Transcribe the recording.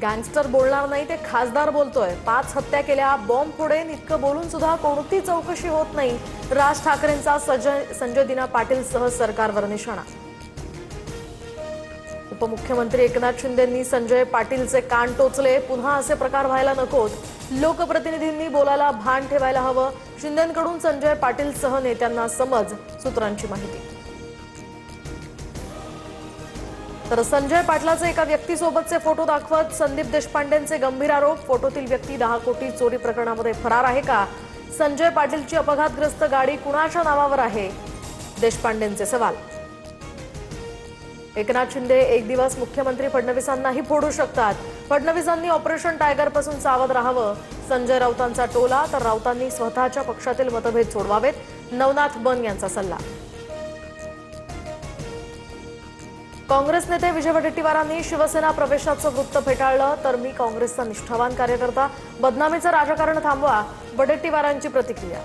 Gangster बोलणार नाही ते खासदार बोलतोय। 5 हत्या केल्या, बॉम्ब फोडेन इतकं बोलून सुद्धा कोणती चौकशी होत नाही। राज ठाकरेंचा संजय दिना पाटील सह सरकारवर निशाणा। उपमुख्यमंत्री एकनाथ शिंदेंनी संजय पाटीलचे कान टोचले। पुन्हा असे प्रकार व्हायला नकोत। लोकप्रतिनिधींनी बोलायला भान ठेवायला हवं। शिंदेंकडून संजय पाटील सह नेत्यांना समज, सूत्रांची माहिती। तर संजय पाटलाचे एका व्यक्तीसोबतचे फोटो दाखवत संदीप देशपांडेंचे गंभीर आरोप। फोटोतील व्यक्ती 10 कोटी चोरी प्रकरणामध्ये फरार आहे का? संजय पाटीलची अपघातग्रस्त गाडी कुणाच्या नावावर आहे? देशपांडेंचे सवाल। एकनाथ शिंदे एक दिवस मुख्यमंत्री फडणवीसांनाही फोडू शकतात। फडणवीसांनी ऑपरेशन टायगर पासून सावध राहावं। संजय राऊतांचा टोला, तर राऊतांनी स्वतःच्या पक्षातील मतभेद सोडवावेत। नवनाथ बन यांचा सल्ला। काँग्रेस नेते विजय वडेट्टीवारांनी शिवसेना प्रवेशाचं वृत्त फेटाळलं। तर मी काँग्रेसचा निष्ठावान कार्यकर्ता, बदनामीचं राजकारण थांबवा, वडेट्टीवारांची प्रतिक्रिया।